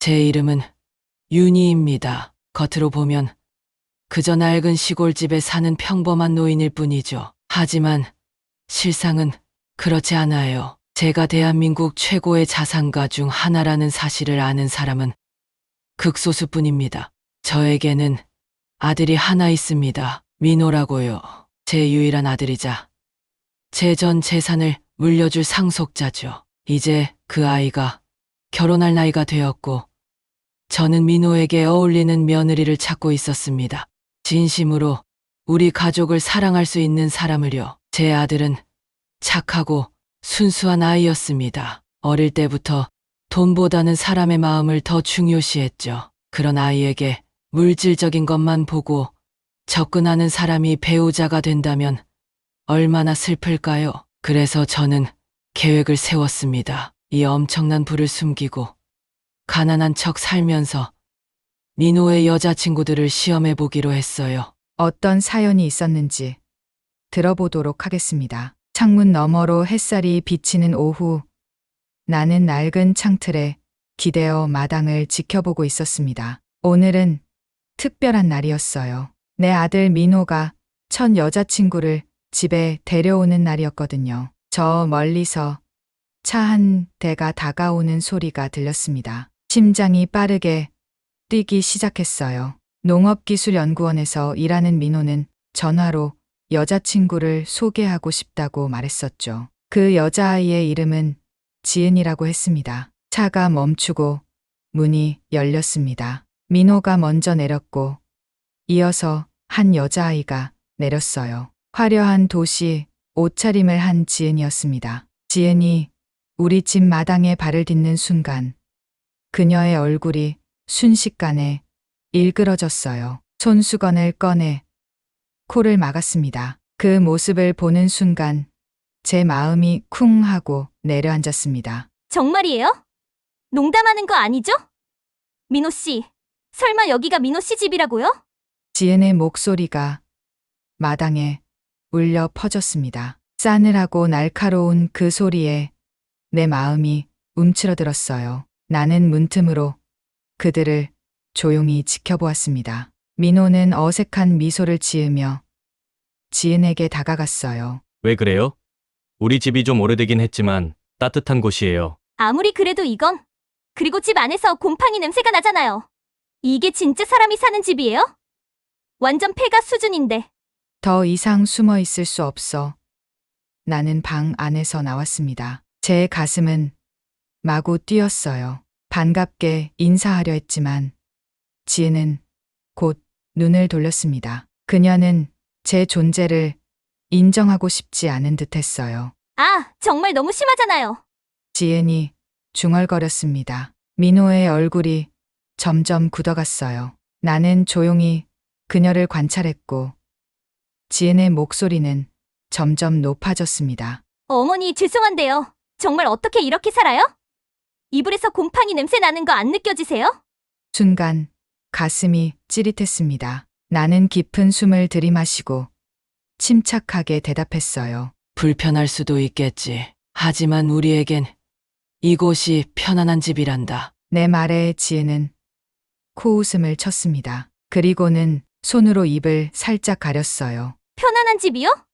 제 이름은 윤희입니다. 겉으로 보면 그저 낡은 시골집에 사는 평범한 노인일 뿐이죠. 하지만 실상은 그렇지 않아요. 제가 대한민국 최고의 자산가 중 하나라는 사실을 아는 사람은 극소수뿐입니다. 저에게는 아들이 하나 있습니다. 민호라고요. 제 유일한 아들이자 제 전 재산을 물려줄 상속자죠. 이제 그 아이가 결혼할 나이가 되었고 저는 민호에게 어울리는 며느리를 찾고 있었습니다. 진심으로 우리 가족을 사랑할 수 있는 사람을요. 제 아들은 착하고 순수한 아이였습니다. 어릴 때부터 돈보다는 사람의 마음을 더 중요시했죠. 그런 아이에게 물질적인 것만 보고 접근하는 사람이 배우자가 된다면 얼마나 슬플까요? 그래서 저는 계획을 세웠습니다. 이 엄청난 부를 숨기고 가난한 척 살면서 민호의 여자친구들을 시험해 보기로 했어요. 어떤 사연이 있었는지 들어보도록 하겠습니다. 창문 너머로 햇살이 비치는 오후, 나는 낡은 창틀에 기대어 마당을 지켜보고 있었습니다. 오늘은 특별한 날이었어요. 내 아들 민호가 첫 여자친구를 집에 데려오는 날이었거든요. 저 멀리서 차 한 대가 다가오는 소리가 들렸습니다. 심장이 빠르게 뛰기 시작했어요. 농업기술연구원에서 일하는 민호는 전화로 여자친구를 소개하고 싶다고 말했었죠. 그 여자아이의 이름은 지은이라고 했습니다. 차가 멈추고 문이 열렸습니다. 민호가 먼저 내렸고 이어서 한 여자아이가 내렸어요. 화려한 도시 옷차림을 한 지은이었습니다. 지은이 우리 집 마당에 발을 딛는 순간 그녀의 얼굴이 순식간에 일그러졌어요. 손수건을 꺼내 코를 막았습니다. 그 모습을 보는 순간 제 마음이 쿵 하고 내려앉았습니다. 정말이에요? 농담하는 거 아니죠? 민호 씨, 설마 여기가 민호 씨 집이라고요? 지은의 목소리가 마당에 울려 퍼졌습니다. 싸늘하고 날카로운 그 소리에 내 마음이 움츠러들었어요. 나는 문틈으로 그들을 조용히 지켜보았습니다. 민호는 어색한 미소를 지으며 지은에게 다가갔어요. 왜 그래요? 우리 집이 좀 오래되긴 했지만 따뜻한 곳이에요. 아무리 그래도 이건, 그리고 집 안에서 곰팡이 냄새가 나잖아요. 이게 진짜 사람이 사는 집이에요? 완전 폐가 수준인데. 더 이상 숨어 있을 수 없어 나는 방 안에서 나왔습니다. 제 가슴은 마구 뛰었어요. 반갑게 인사하려 했지만 지은은 곧 눈을 돌렸습니다. 그녀는 제 존재를 인정하고 싶지 않은 듯 했어요. 아, 정말 너무 심하잖아요. 지은이 중얼거렸습니다. 민호의 얼굴이 점점 굳어갔어요. 나는 조용히 그녀를 관찰했고 지은의 목소리는 점점 높아졌습니다. 어머니, 죄송한데요. 정말 어떻게 이렇게 살아요? 이불에서 곰팡이 냄새 나는 거 안 느껴지세요? 순간 가슴이 찌릿했습니다. 나는 깊은 숨을 들이마시고 침착하게 대답했어요. 불편할 수도 있겠지. 하지만 우리에겐 이곳이 편안한 집이란다. 내 말에 지은은 코웃음을 쳤습니다. 그리고는 손으로 입을 살짝 가렸어요. 편안한 집이요?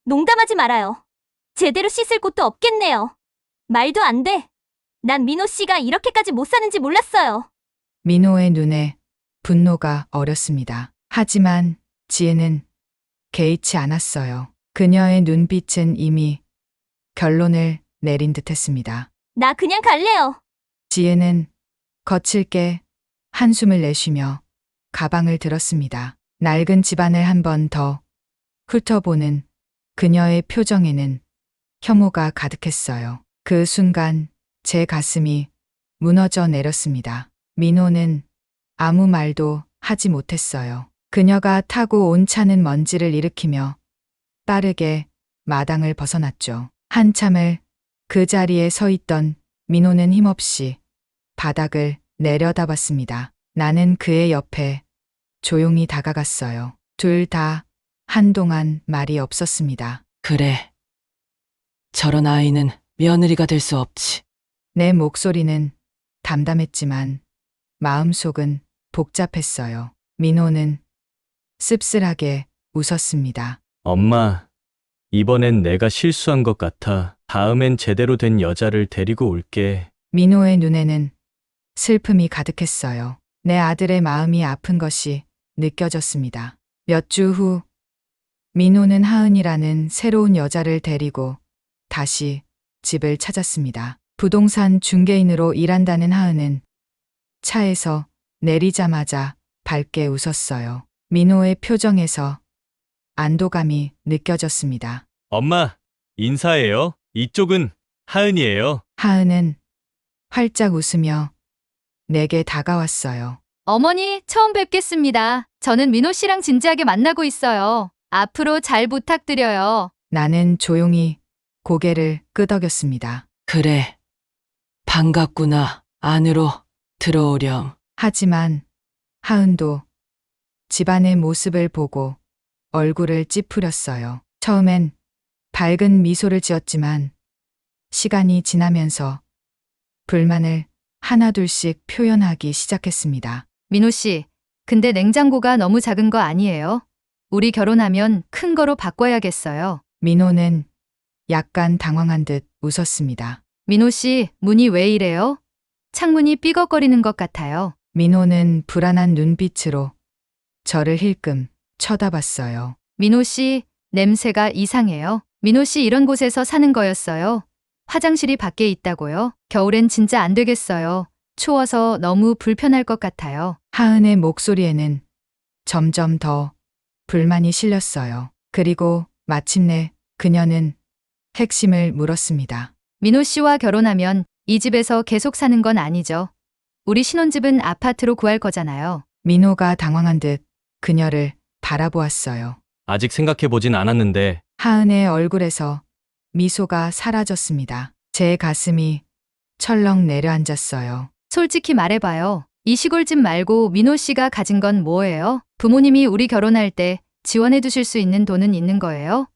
농담하지 말아요. 제대로 씻을 곳도 없겠네요. 말도 안 돼. 난 민호 씨가 이렇게까지 못 사는지 몰랐어요. 민호의 눈에 분노가 어렸습니다. 하지만 지은은 개의치 않았어요. 그녀의 눈빛은 이미 결론을 내린 듯했습니다. 나 그냥 갈래요. 지은은 거칠게 한숨을 내쉬며 가방을 들었습니다. 낡은 집안을 한 번 더 훑어보는 그녀의 표정에는 혐오가 가득했어요. 그 순간 제 가슴이 무너져 내렸습니다. 민호는 아무 말도 하지 못했어요. 그녀가 타고 온 차는 먼지를 일으키며 빠르게 마당을 벗어났죠. 한참을 그 자리에 서 있던 민호는 힘없이 바닥을 내려다봤습니다. 나는 그의 옆에 조용히 다가갔어요. 둘 다 한동안 말이 없었습니다. 그래. 저런 아이는 며느리가 될 수 없지. 내 목소리는 담담했지만 마음속은 복잡했어요. 민호는 씁쓸하게 웃었습니다. 엄마, 이번엔 내가 실수한 것 같아. 다음엔 제대로 된 여자를 데리고 올게. 민호의 눈에는 슬픔이 가득했어요. 내 아들의 마음이 아픈 것이 느껴졌습니다. 몇 주 후, 민호는 하은이라는 새로운 여자를 데리고 다시 집을 찾았습니다. 부동산 중개인으로 일한다는 하은은 차에서 내리자마자 밝게 웃었어요. 민호의 표정에서 안도감이 느껴졌습니다. 엄마, 인사해요. 이쪽은 하은이에요. 하은은 활짝 웃으며 내게 다가왔어요. 어머니, 처음 뵙겠습니다. 저는 민호 씨랑 진지하게 만나고 있어요. 앞으로 잘 부탁드려요. 나는 조용히 고개를 끄덕였습니다. 그래. 반갑구나. 안으로 들어오렴. 하지만 하은도 집안의 모습을 보고 얼굴을 찌푸렸어요. 처음엔 밝은 미소를 지었지만 시간이 지나면서 불만을 하나둘씩 표현하기 시작했습니다. 민호 씨, 근데 냉장고가 너무 작은 거 아니에요? 우리 결혼하면 큰 거로 바꿔야겠어요. 민호는 약간 당황한 듯 웃었습니다. 민호 씨, 문이 왜 이래요? 창문이 삐걱거리는 것 같아요. 민호는 불안한 눈빛으로 저를 힐끔 쳐다봤어요. 민호 씨, 냄새가 이상해요. 민호 씨 이런 곳에서 사는 거였어요. 화장실이 밖에 있다고요? 겨울엔 진짜 안 되겠어요. 추워서 너무 불편할 것 같아요. 하은의 목소리에는 점점 더 불만이 실렸어요. 그리고 마침내 그녀는 핵심을 물었습니다. 민호 씨와 결혼하면 이 집에서 계속 사는 건 아니죠. 우리 신혼집은 아파트로 구할 거잖아요. 민호가 당황한 듯 그녀를 바라보았어요. 아직 생각해보진 않았는데, 하은의 얼굴에서 미소가 사라졌습니다. 제 가슴이 철렁 내려앉았어요. 솔직히 말해봐요. 이 시골집 말고 민호 씨가 가진 건 뭐예요? 부모님이 우리 결혼할 때 지원해 주실 수 있는 돈은 있는 거예요?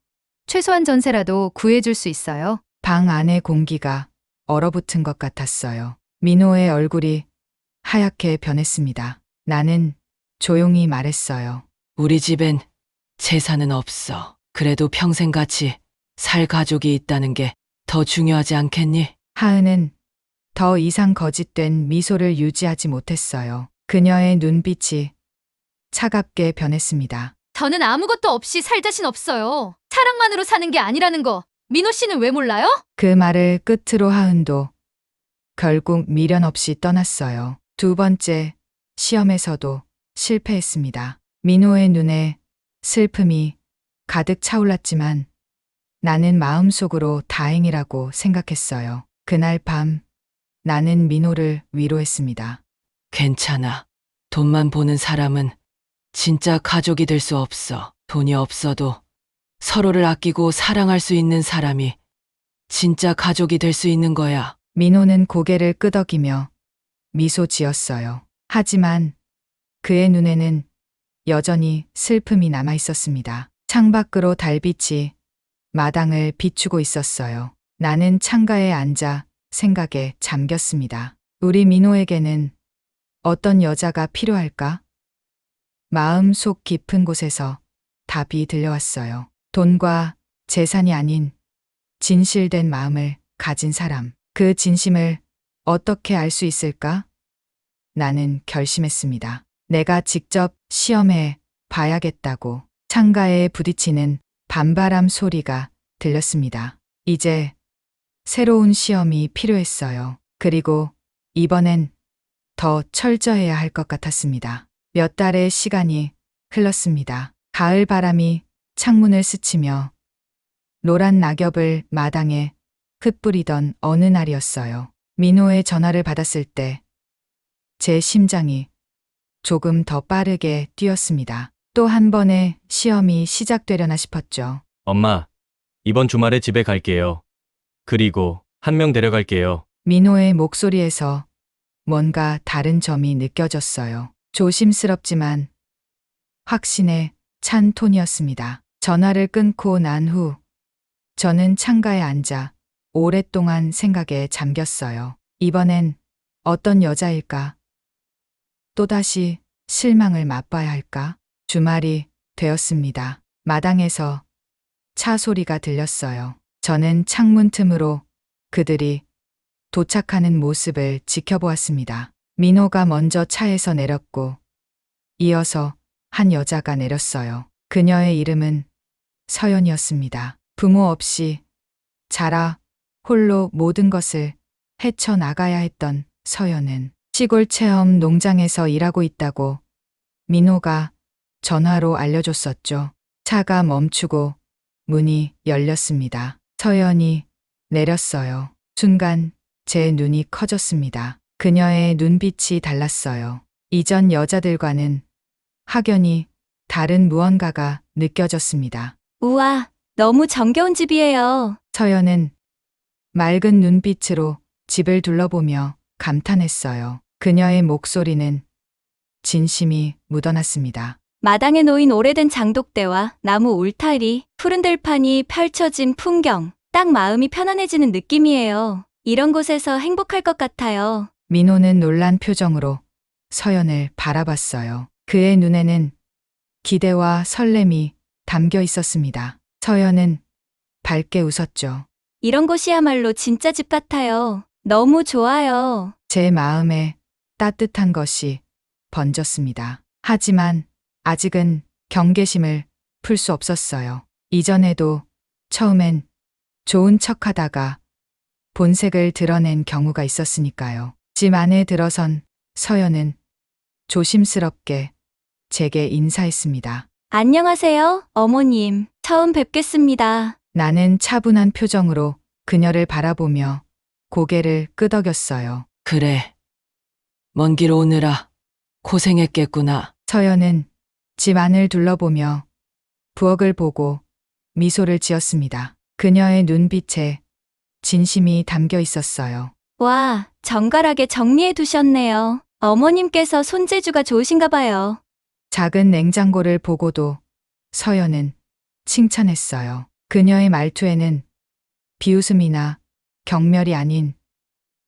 최소한 전세라도 구해줄 수 있어요? 방 안의 공기가 얼어붙은 것 같았어요. 민호의 얼굴이 하얗게 변했습니다. 나는 조용히 말했어요. 우리 집엔 재산은 없어. 그래도 평생 같이 살 가족이 있다는 게 더 중요하지 않겠니? 하은은 더 이상 거짓된 미소를 유지하지 못했어요. 그녀의 눈빛이 차갑게 변했습니다. 저는 아무것도 없이 살 자신 없어요. 사랑만으로 사는 게 아니라는 거. 민호 씨는 왜 몰라요? 그 말을 끝으로 하은도 결국 미련 없이 떠났어요. 두 번째 시험에서도 실패했습니다. 민호의 눈에 슬픔이 가득 차올랐지만 나는 마음속으로 다행이라고 생각했어요. 그날 밤 나는 민호를 위로했습니다. 괜찮아. 돈만 보는 사람은 진짜 가족이 될 수 없어. 돈이 없어도 서로를 아끼고 사랑할 수 있는 사람이 진짜 가족이 될 수 있는 거야. 민호는 고개를 끄덕이며 미소 지었어요. 하지만 그의 눈에는 여전히 슬픔이 남아 있었습니다. 창밖으로 달빛이 마당을 비추고 있었어요. 나는 창가에 앉아 생각에 잠겼습니다. 우리 민호에게는 어떤 여자가 필요할까? 마음 속 깊은 곳에서 답이 들려왔어요. 돈과 재산이 아닌 진실된 마음을 가진 사람. 그 진심을 어떻게 알 수 있을까? 나는 결심했습니다. 내가 직접 시험해 봐야겠다고. 창가에 부딪히는 밤바람 소리가 들렸습니다. 이제 새로운 시험이 필요했어요. 그리고 이번엔 더 철저해야 할 것 같았습니다. 몇 달의 시간이 흘렀습니다. 가을 바람이 창문을 스치며 노란 낙엽을 마당에 흩뿌리던 어느 날이었어요. 민호의 전화를 받았을 때 제 심장이 조금 더 빠르게 뛰었습니다. 또 한 번의 시험이 시작되려나 싶었죠. 엄마, 이번 주말에 집에 갈게요. 그리고 한 명 데려갈게요. 민호의 목소리에서 뭔가 다른 점이 느껴졌어요. 조심스럽지만 확신에 찬 톤이었습니다. 전화를 끊고 난 후 저는 창가에 앉아 오랫동안 생각에 잠겼어요. 이번엔 어떤 여자일까? 또다시 실망을 맛봐야 할까? 주말이 되었습니다. 마당에서 차 소리가 들렸어요. 저는 창문 틈으로 그들이 도착하는 모습을 지켜보았습니다. 민호가 먼저 차에서 내렸고 이어서 한 여자가 내렸어요. 그녀의 이름은 서연이었습니다. 부모 없이 자라 홀로 모든 것을 헤쳐나가야 했던 서연은 시골 체험 농장에서 일하고 있다고 민호가 전화로 알려줬었죠. 차가 멈추고 문이 열렸습니다. 서연이 내렸어요. 순간 제 눈이 커졌습니다. 그녀의 눈빛이 달랐어요. 이전 여자들과는 확연히 다른 무언가가 느껴졌습니다. 우와, 너무 정겨운 집이에요. 서연은 맑은 눈빛으로 집을 둘러보며 감탄했어요. 그녀의 목소리는 진심이 묻어났습니다. 마당에 놓인 오래된 장독대와 나무 울타리, 푸른 들판이 펼쳐진 풍경, 딱 마음이 편안해지는 느낌이에요. 이런 곳에서 행복할 것 같아요. 민호는 놀란 표정으로 서연을 바라봤어요. 그의 눈에는 기대와 설렘이 담겨 있었습니다. 서연은 밝게 웃었죠. 이런 곳이야말로 진짜 집 같아요. 너무 좋아요. 제 마음에 따뜻한 것이 번졌습니다. 하지만 아직은 경계심을 풀 수 없었어요. 이전에도 처음엔 좋은 척 하다가 본색을 드러낸 경우가 있었으니까요. 집 안에 들어선 서연은 조심스럽게 제게 인사했습니다. 안녕하세요, 어머님. 처음 뵙겠습니다. 나는 차분한 표정으로 그녀를 바라보며 고개를 끄덕였어요. 그래. 먼 길 오느라 고생했겠구나. 서연은 집 안을 둘러보며 부엌을 보고 미소를 지었습니다. 그녀의 눈빛에 진심이 담겨 있었어요. 와, 정갈하게 정리해 두셨네요. 어머님께서 손재주가 좋으신가 봐요. 작은 냉장고를 보고도 서연은 칭찬했어요. 그녀의 말투에는 비웃음이나 경멸이 아닌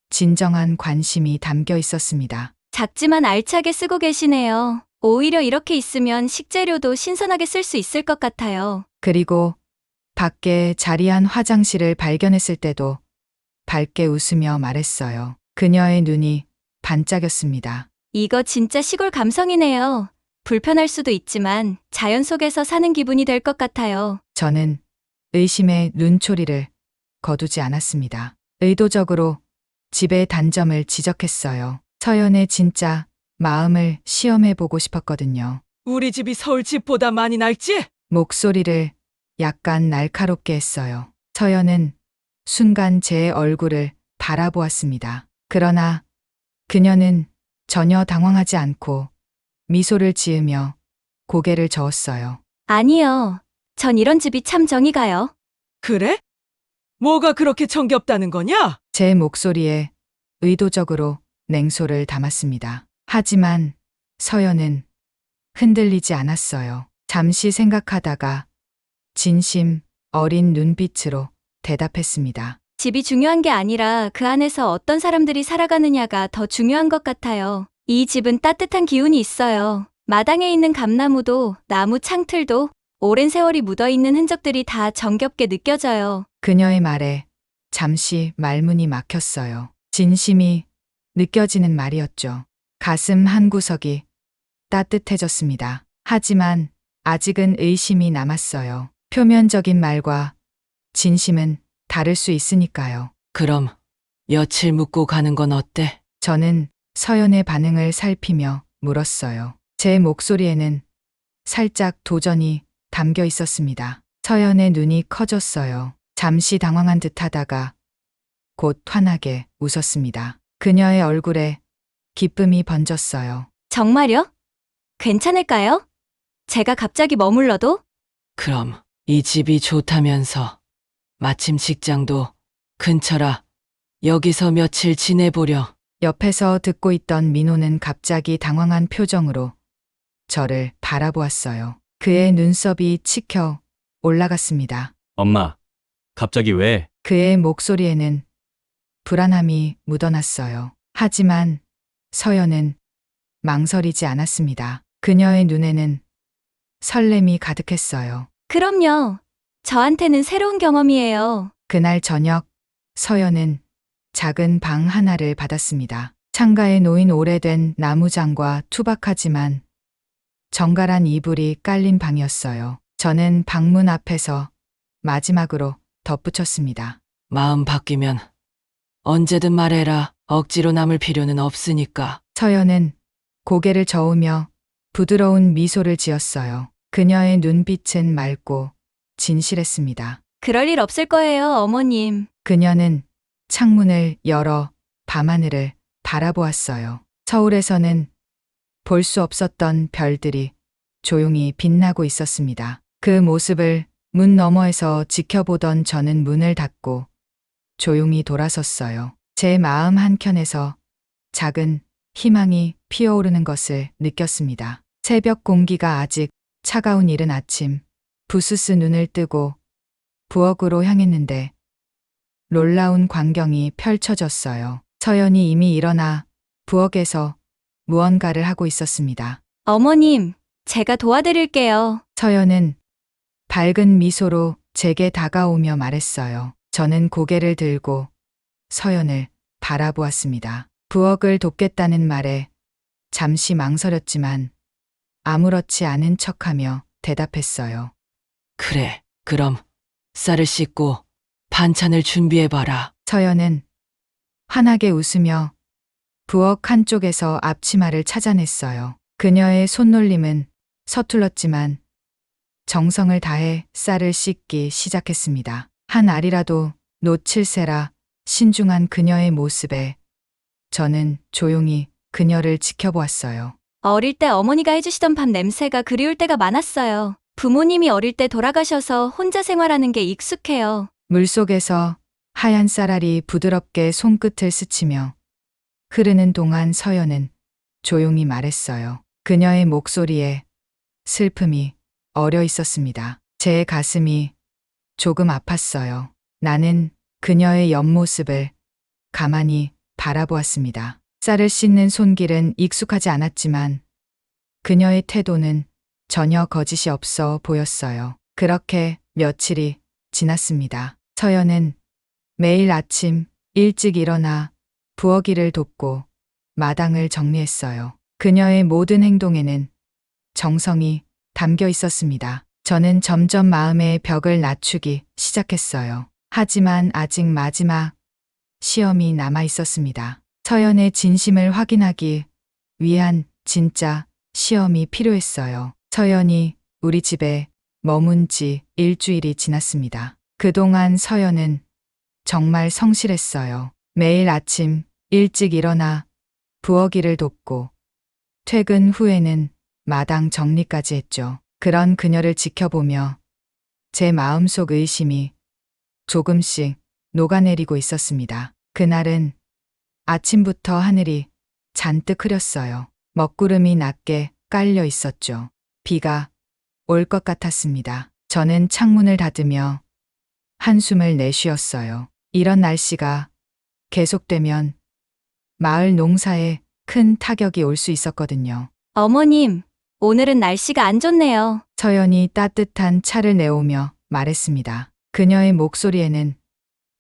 진정한 관심이 담겨 있었습니다. 작지만 알차게 쓰고 계시네요. 오히려 이렇게 있으면 식재료도 신선하게 쓸 수 있을 것 같아요. 그리고 밖에 자리한 화장실을 발견했을 때도 밝게 웃으며 말했어요. 그녀의 눈이 반짝였습니다. 이거 진짜 시골 감성이네요. 불편할 수도 있지만 자연 속에서 사는 기분이 될 것 같아요. 저는 의심의 눈초리를 거두지 않았습니다. 의도적으로 집의 단점을 지적했어요. 서연의 진짜 마음을 시험해 보고 싶었거든요. 우리 집이 서울 집보다 많이 낡지? 목소리를 약간 날카롭게 했어요. 서연은 순간 제 얼굴을 바라보았습니다. 그러나 그녀는 전혀 당황하지 않고 미소를 지으며 고개를 저었어요. 아니요. 전 이런 집이 참 정이 가요. 그래? 뭐가 그렇게 정겹다는 거냐? 제 목소리에 의도적으로 냉소를 담았습니다. 하지만 서연은 흔들리지 않았어요. 잠시 생각하다가 진심 어린 눈빛으로 대답했습니다. 집이 중요한 게 아니라 그 안에서 어떤 사람들이 살아가느냐가 더 중요한 것 같아요. 이 집은 따뜻한 기운이 있어요. 마당에 있는 감나무도 나무 창틀도 오랜 세월이 묻어있는 흔적들이 다 정겹게 느껴져요. 그녀의 말에 잠시 말문이 막혔어요. 진심이 느껴지는 말이었죠. 가슴 한구석이 따뜻해졌습니다. 하지만 아직은 의심이 남았어요. 표면적인 말과 진심은 다를 수 있으니까요. 그럼 며칠 묵고 가는 건 어때? 저는 서연의 반응을 살피며 물었어요. 제 목소리에는 살짝 도전이 담겨 있었습니다. 서연의 눈이 커졌어요. 잠시 당황한 듯 하다가 곧 환하게 웃었습니다. 그녀의 얼굴에 기쁨이 번졌어요. 정말요? 괜찮을까요? 제가 갑자기 머물러도? 그럼 이 집이 좋다면서 마침 직장도 근처라 여기서 며칠 지내보려. 옆에서 듣고 있던 민호는 갑자기 당황한 표정으로 저를 바라보았어요. 그의 눈썹이 치켜 올라갔습니다. 엄마, 갑자기 왜? 그의 목소리에는 불안함이 묻어났어요. 하지만 서연은 망설이지 않았습니다. 그녀의 눈에는 설렘이 가득했어요. 그럼요. 저한테는 새로운 경험이에요. 그날 저녁 서연은 작은 방 하나를 받았습니다. 창가에 놓인 오래된 나무장과 투박하지만 정갈한 이불이 깔린 방이었어요. 저는 방문 앞에서 마지막으로 덧붙였습니다. 마음 바뀌면 언제든 말해라. 억지로 남을 필요는 없으니까. 서연은 고개를 저으며 부드러운 미소를 지었어요. 그녀의 눈빛은 맑고 진실했습니다. 그럴 일 없을 거예요, 어머님. 그녀는 창문을 열어 밤하늘을 바라보았어요. 서울에서는 볼 수 없었던 별들이 조용히 빛나고 있었습니다. 그 모습을 문 너머에서 지켜보던 저는 문을 닫고 조용히 돌아섰어요. 제 마음 한켠에서 작은 희망이 피어오르는 것을 느꼈습니다. 새벽 공기가 아직 차가운 이른 아침, 부스스 눈을 뜨고 부엌으로 향했는데 놀라운 광경이 펼쳐졌어요. 서연이 이미 일어나 부엌에서 무언가를 하고 있었습니다. 어머님, 제가 도와드릴게요. 서연은 밝은 미소로 제게 다가오며 말했어요. 저는 고개를 들고 서연을 바라보았습니다. 부엌을 돕겠다는 말에 잠시 망설였지만 아무렇지 않은 척하며 대답했어요. 그래, 그럼 쌀을 씻고 반찬을 준비해봐라. 서연은 환하게 웃으며 부엌 한쪽에서 앞치마를 찾아냈어요. 그녀의 손놀림은 서툴렀지만 정성을 다해 쌀을 씻기 시작했습니다. 한 알이라도 놓칠세라 신중한 그녀의 모습에 저는 조용히 그녀를 지켜보았어요. 어릴 때 어머니가 해주시던 밥 냄새가 그리울 때가 많았어요. 부모님이 어릴 때 돌아가셔서 혼자 생활하는 게 익숙해요. 물속에서 하얀 쌀알이 부드럽게 손끝을 스치며 흐르는 동안 서연은 조용히 말했어요. 그녀의 목소리에 슬픔이 어려 있었습니다. 제 가슴이 조금 아팠어요. 나는 그녀의 옆모습을 가만히 바라보았습니다. 쌀을 씻는 손길은 익숙하지 않았지만 그녀의 태도는 전혀 거짓이 없어 보였어요. 그렇게 며칠이 지났습니다. 서연은 매일 아침 일찍 일어나 부엌 일을 돕고 마당을 정리했어요. 그녀의 모든 행동에는 정성이 담겨 있었습니다. 저는 점점 마음의 벽을 낮추기 시작했어요. 하지만 아직 마지막 시험이 남아 있었습니다. 서연의 진심을 확인하기 위한 진짜 시험이 필요했어요. 서연이 우리 집에 머문 지 일주일이 지났습니다. 그동안 서연은 정말 성실했어요. 매일 아침 일찍 일어나 부엌 일을 돕고 퇴근 후에는 마당 정리까지 했죠. 그런 그녀를 지켜보며 제 마음속 의심이 조금씩 녹아내리고 있었습니다. 그날은 아침부터 하늘이 잔뜩 흐렸어요. 먹구름이 낮게 깔려 있었죠. 비가 올 것 같았습니다. 저는 창문을 닫으며 한숨을 내쉬었어요. 이런 날씨가 계속되면 마을 농사에 큰 타격이 올 수 있었거든요. 어머님, 오늘은 날씨가 안 좋네요. 서연이 따뜻한 차를 내오며 말했습니다. 그녀의 목소리에는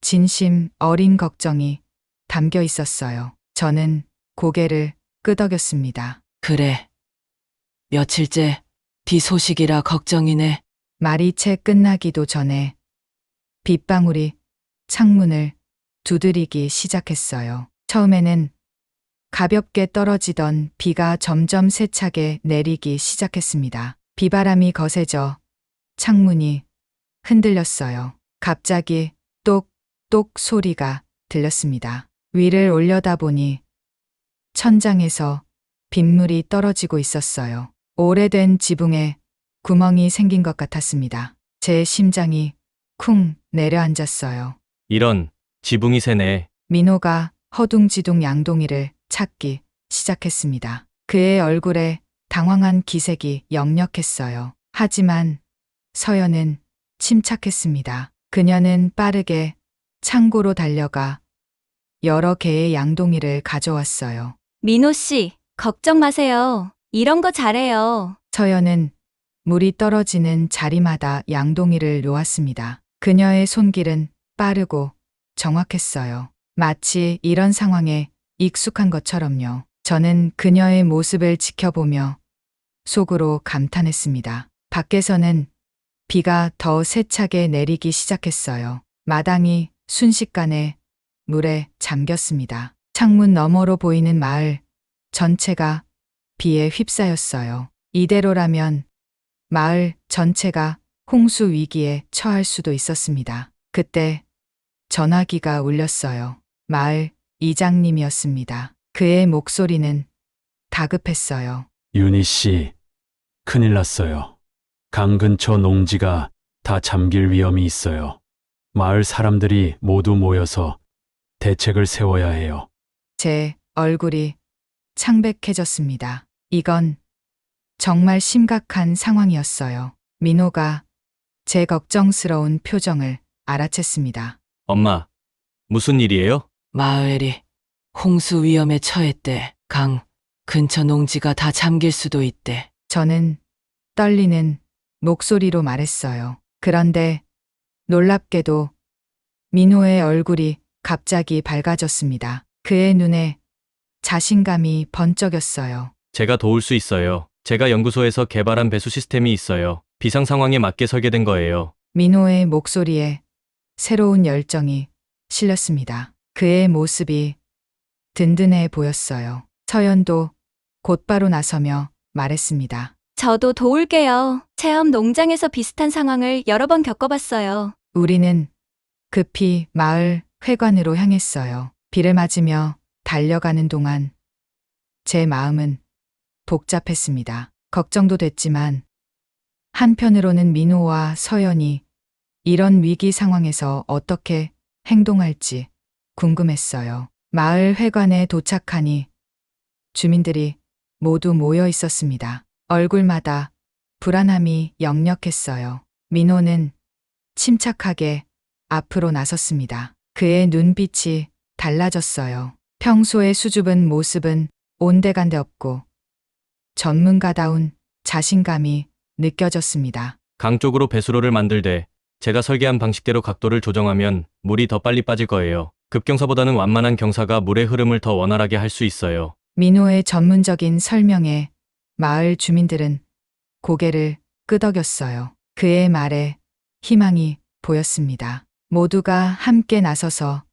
진심 어린 걱정이 담겨 있었어요. 저는 고개를 끄덕였습니다. 그래. 며칠째 비 소식이라 걱정이네. 말이 채 끝나기도 전에 빗방울이 창문을 두드리기 시작했어요. 처음에는 가볍게 떨어지던 비가 점점 세차게 내리기 시작했습니다. 비바람이 거세져 창문이 흔들렸어요. 갑자기 똑똑 소리가 들렸습니다. 위를 올려다보니 천장에서 빗물이 떨어지고 있었어요. 오래된 지붕에 구멍이 생긴 것 같았습니다. 제 심장이 쿵 내려앉았어요. 이런, 지붕이 새네. 민호가 허둥지둥 양동이를 찾기 시작했습니다. 그의 얼굴에 당황한 기색이 역력했어요. 하지만 서연은 침착했습니다. 그녀는 빠르게 창고로 달려가 여러 개의 양동이를 가져왔어요. 민호 씨, 걱정 마세요. 이런 거 잘해요. 서연은 물이 떨어지는 자리마다 양동이를 놓았습니다. 그녀의 손길은 빠르고 정확했어요. 마치 이런 상황에 익숙한 것처럼요. 저는 그녀의 모습을 지켜보며 속으로 감탄했습니다. 밖에서는 비가 더 세차게 내리기 시작했어요. 마당이 순식간에 물에 잠겼습니다. 창문 너머로 보이는 마을 전체가 비에 휩싸였어요. 이대로라면 마을 전체가 홍수 위기에 처할 수도 있었습니다. 그때 전화기가 울렸어요. 마을 이장님이었습니다. 그의 목소리는 다급했어요. 윤희 씨, 큰일 났어요. 강 근처 농지가 다 잠길 위험이 있어요. 마을 사람들이 모두 모여서 대책을 세워야 해요. 제 얼굴이 창백해졌습니다. 이건 정말 심각한 상황이었어요. 민호가 제 걱정스러운 표정을 알아챘습니다. 엄마, 무슨 일이에요? 마을이 홍수 위험에 처했대. 강 근처 농지가 다 잠길 수도 있대. 저는 떨리는 목소리로 말했어요. 그런데 놀랍게도 민호의 얼굴이 갑자기 밝아졌습니다. 그의 눈에 자신감이 번쩍였어요. 제가 도울 수 있어요. 제가 연구소에서 개발한 배수 시스템이 있어요. 비상 상황에 맞게 설계된 거예요. 민호의 목소리에 새로운 열정이 실렸습니다. 그의 모습이 든든해 보였어요. 서연도 곧바로 나서며 말했습니다. 저도 도울게요. 체험 농장에서 비슷한 상황을 여러 번 겪어봤어요. 우리는 급히 마을 회관으로 향했어요. 비를 맞으며 달려가는 동안 제 마음은 복잡했습니다. 걱정도 됐지만 한편으로는 민호와 서연이 이런 위기 상황에서 어떻게 행동할지 궁금했어요. 마을 회관에 도착하니 주민들이 모두 모여 있었습니다. 얼굴마다 불안함이 역력했어요. 민호는 침착하게 앞으로 나섰습니다. 그의 눈빛이 달라졌어요. 평소의 수줍은 모습은 온데간데 없고 전문가다운 자신감이 느껴졌습니다. 강 쪽으로 배수로를 만들되 제가 설계한 방식대로 각도를 조정하면 물이 더 빨리 빠질 거예요. 급경사보다는 완만한 경사가 물의 흐름을 더 원활하게 할 수 있어요. 민호의 전문적인 설명에 마을 주민들은 고개를 끄덕였어요. 그의 말에 희망이 보였습니다. 모두가 함께 나서서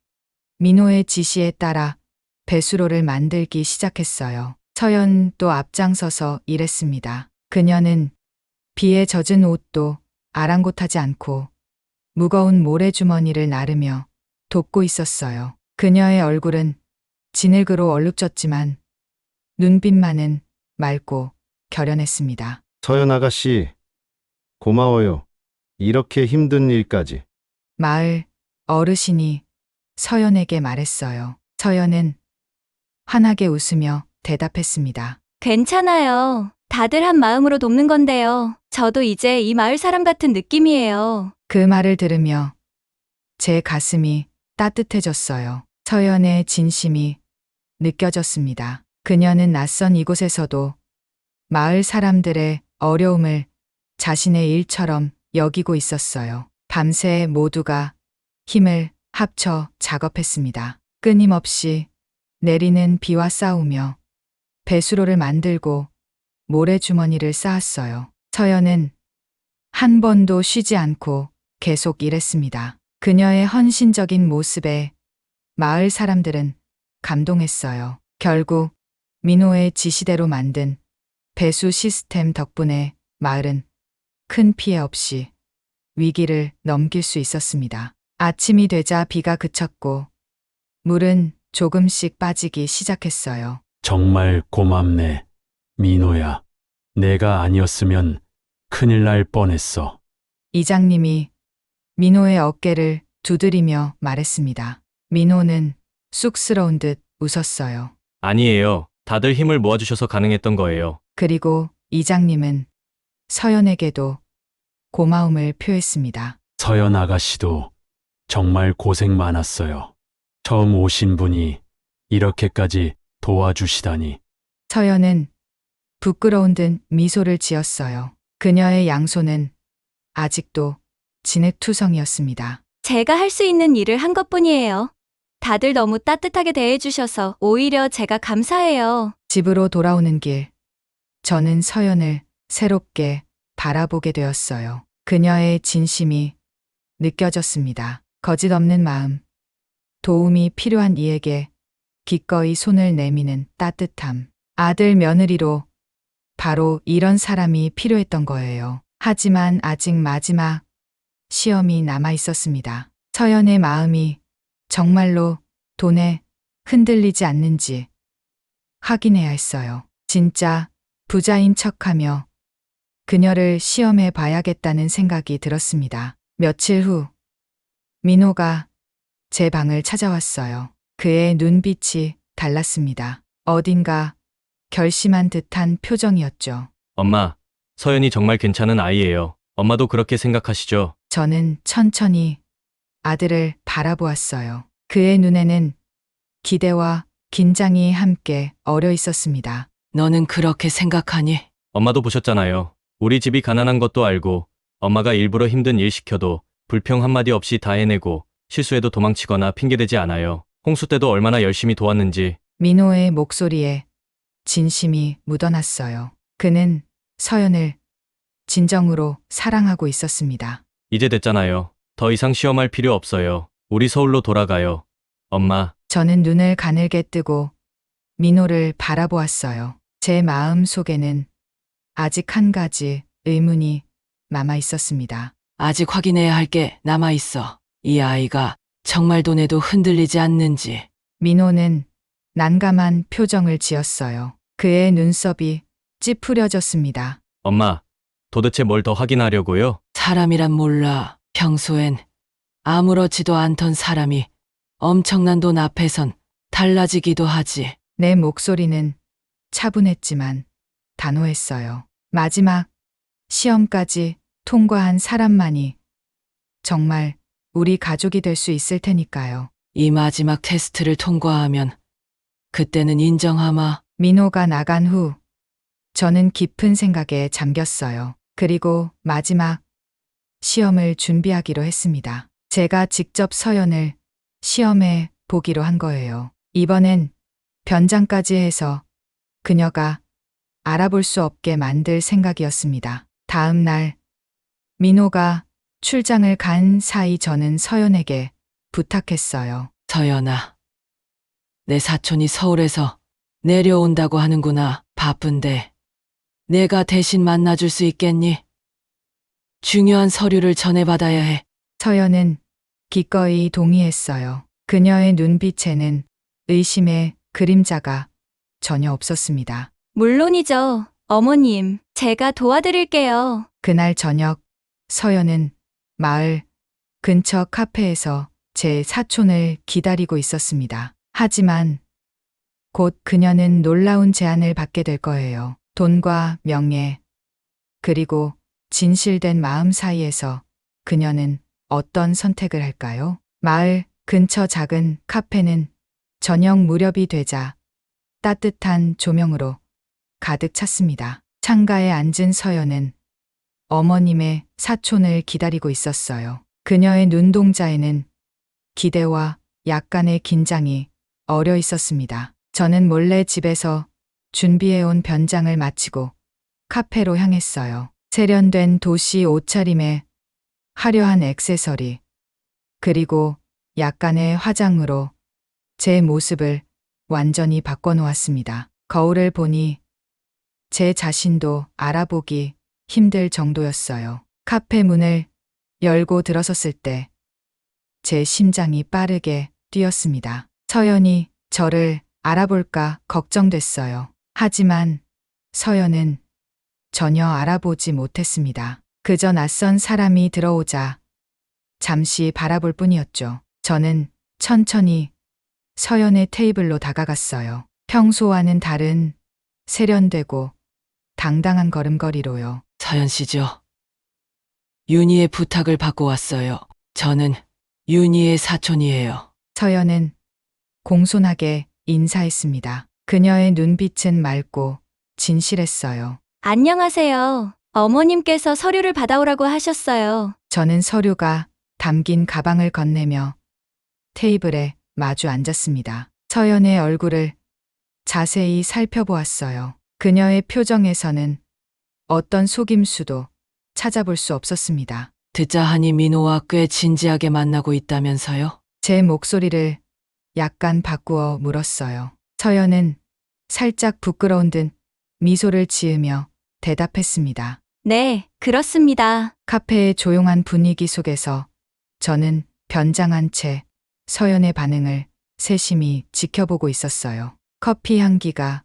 민호의 지시에 따라 배수로를 만들기 시작했어요. 서연 또 앞장서서 일했습니다. 그녀는 비에 젖은 옷도 아랑곳하지 않고 무거운 모래주머니를 나르며 돕고 있었어요. 그녀의 얼굴은 진흙으로 얼룩졌지만 눈빛만은 맑고 결연했습니다. 서연 아가씨, 고마워요. 이렇게 힘든 일까지. 마을 어르신이 서연에게 말했어요. 서연은 환하게 웃으며 대답했습니다. 괜찮아요. 다들 한 마음으로 돕는 건데요. 저도 이제 이 마을 사람 같은 느낌이에요. 그 말을 들으며 제 가슴이 따뜻해졌어요. 서연의 진심이 느껴졌습니다. 그녀는 낯선 이곳에서도 마을 사람들의 어려움을 자신의 일처럼 여기고 있었어요. 밤새 모두가 힘을 합쳐 작업했습니다. 끊임없이 내리는 비와 싸우며 배수로를 만들고 모래주머니를 쌓았어요. 서연은 한 번도 쉬지 않고 계속 일했습니다. 그녀의 헌신적인 모습에 마을 사람들은 감동했어요. 결국 민호의 지시대로 만든 배수 시스템 덕분에 마을은 큰 피해 없이 위기를 넘길 수 있었습니다. 아침이 되자 비가 그쳤고 물은 조금씩 빠지기 시작했어요. 정말 고맙네. 민호야, 내가 아니었으면 큰일 날 뻔했어. 이장님이 민호의 어깨를 두드리며 말했습니다. 민호는 쑥스러운 듯 웃었어요. 아니에요. 다들 힘을 모아주셔서 가능했던 거예요. 그리고 이장님은 서연에게도 고마움을 표했습니다. 서연 아가씨도 정말 고생 많았어요. 처음 오신 분이 이렇게까지 도와주시다니. 서연은 부끄러운 듯 미소를 지었어요. 그녀의 양손은 아직도 진흙투성이었습니다. 제가 할 수 있는 일을 한 것뿐이에요. 다들 너무 따뜻하게 대해주셔서 오히려 제가 감사해요. 집으로 돌아오는 길, 저는 서연을 새롭게 바라보게 되었어요. 그녀의 진심이 느껴졌습니다. 거짓 없는 마음, 도움이 필요한 이에게 기꺼이 손을 내미는 따뜻함. 아들 며느리로 바로 이런 사람이 필요했던 거예요. 하지만 아직 마지막 시험이 남아 있었습니다. 서연의 마음이 정말로 돈에 흔들리지 않는지 확인해야 했어요. 진짜 부자인 척하며 그녀를 시험해 봐야겠다는 생각이 들었습니다. 며칠 후 민호가 제 방을 찾아왔어요. 그의 눈빛이 달랐습니다. 어딘가 결심한 듯한 표정이었죠. 엄마, 서연이 정말 괜찮은 아이예요. 엄마도 그렇게 생각하시죠? 저는 천천히 아들을 바라보았어요. 그의 눈에는 기대와 긴장이 함께 어려 있었습니다. 너는 그렇게 생각하니? 엄마도 보셨잖아요. 우리 집이 가난한 것도 알고 엄마가 일부러 힘든 일 시켜도 불평 한마디 없이 다 해내고 실수해도 도망치거나 핑계대지 않아요. 홍수 때도 얼마나 열심히 도왔는지. 민호의 목소리에 진심이 묻어났어요. 그는 서연을 진정으로 사랑하고 있었습니다. 이제 됐잖아요. 더 이상 시험할 필요 없어요. 우리 서울로 돌아가요. 엄마, 저는 눈을 가늘게 뜨고 민호를 바라보았어요. 제 마음 속에는 아직 한 가지 의문이 남아 있었습니다. 아직 확인해야 할 게 남아 있어. 이 아이가 정말 돈에도 흔들리지 않는지. 민호는 난감한 표정을 지었어요. 그의 눈썹이 찌푸려졌습니다. 엄마, 도대체 뭘 더 확인하려고요? 사람이란 몰라. 평소엔 아무렇지도 않던 사람이 엄청난 돈 앞에선 달라지기도 하지. 내 목소리는 차분했지만 단호했어요. 마지막 시험까지 통과한 사람만이 정말 우리 가족이 될 수 있을 테니까요. 이 마지막 테스트를 통과하면 그때는 인정하마. 민호가 나간 후 저는 깊은 생각에 잠겼어요. 그리고 마지막 시험을 준비하기로 했습니다. 제가 직접 서연을 시험해 보기로 한 거예요. 이번엔 변장까지 해서 그녀가 알아볼 수 없게 만들 생각이었습니다. 다음 날 민호가 출장을 간 사이 저는 서연에게 부탁했어요. 서연아, 내 사촌이 서울에서 내려온다고 하는구나. 바쁜데 내가 대신 만나줄 수 있겠니? 중요한 서류를 전해받아야 해. 서연은 기꺼이 동의했어요. 그녀의 눈빛에는 의심의 그림자가 전혀 없었습니다. 물론이죠. 어머님, 제가 도와드릴게요. 그날 저녁 서연은 마을 근처 카페에서 제 사촌을 기다리고 있었습니다. 하지만 곧 그녀는 놀라운 제안을 받게 될 거예요. 돈과 명예, 그리고 진실된 마음 사이에서 그녀는 어떤 선택을 할까요? 마을 근처 작은 카페는 저녁 무렵이 되자 따뜻한 조명으로 가득 찼습니다. 창가에 앉은 서연은 어머님의 사촌을 기다리고 있었어요. 그녀의 눈동자에는 기대와 약간의 긴장이 어려 있었습니다. 저는 몰래 집에서 준비해온 변장을 마치고 카페로 향했어요. 세련된 도시 옷차림에 화려한 액세서리, 그리고 약간의 화장으로 제 모습을 완전히 바꿔놓았습니다. 거울을 보니 제 자신도 알아보기 힘들 정도였어요. 카페 문을 열고 들어섰을 때 제 심장이 빠르게 뛰었습니다. 서연이 저를 알아볼까 걱정됐어요. 하지만 서연은 전혀 알아보지 못했습니다. 그저 낯선 사람이 들어오자 잠시 바라볼 뿐이었죠. 저는 천천히 서연의 테이블로 다가갔어요. 평소와는 다른 세련되고 당당한 걸음걸이로요. 서연 씨죠? 윤희의 부탁을 받고 왔어요. 저는 윤희의 사촌이에요. 서연은 공손하게 인사했습니다. 그녀의 눈빛은 맑고 진실했어요. 안녕하세요. 어머님께서 서류를 받아오라고 하셨어요. 저는 서류가 담긴 가방을 건네며 테이블에 마주 앉았습니다. 서연의 얼굴을 자세히 살펴보았어요. 그녀의 표정에서는 어떤 속임수도 찾아볼 수 없었습니다. 듣자 하니 민호와 꽤 진지하게 만나고 있다면서요? 제 목소리를 약간 바꾸어 물었어요. 서연은 살짝 부끄러운 듯 미소를 지으며 대답했습니다. 네, 그렇습니다. 카페의 조용한 분위기 속에서 저는 변장한 채 서연의 반응을 세심히 지켜보고 있었어요. 커피 향기가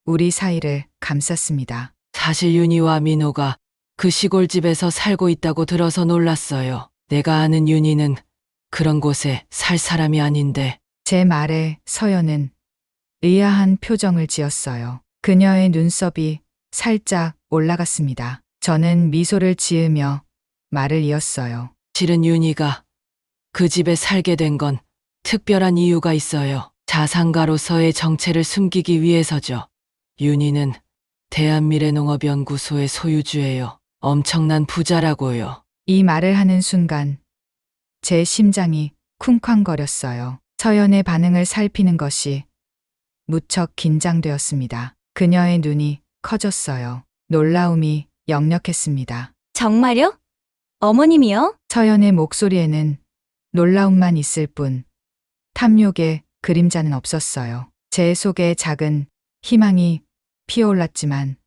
우리 사이를 감쌌습니다. 사실 윤희와 민호가 그 시골집에서 살고 있다고 들어서 놀랐어요. 내가 아는 윤희는 그런 곳에 살 사람이 아닌데 제 말에 서연은 의아한 표정을 지었어요. 그녀의 눈썹이 살짝 올라갔습니다. 저는 미소를 지으며 말을 이었어요. 실은 윤희가 그 집에 살게 된 건 특별한 이유가 있어요. 자산가로서의 정체를 숨기기 위해서죠. 윤희는 대한미래농업연구소의 소유주예요. 엄청난 부자라고요. 이 말을 하는 순간 제 심장이 쿵쾅거렸어요. 서연의 반응을 살피는 것이 무척 긴장되었습니다. 그녀의 눈이 커졌어요. 놀라움이 역력했습니다. 정말요? 어머님이요? 서연의 목소리에는 놀라움만 있을 뿐 탐욕의 그림자는 없었어요. 제 속에 작은 희망이 피어올랐지만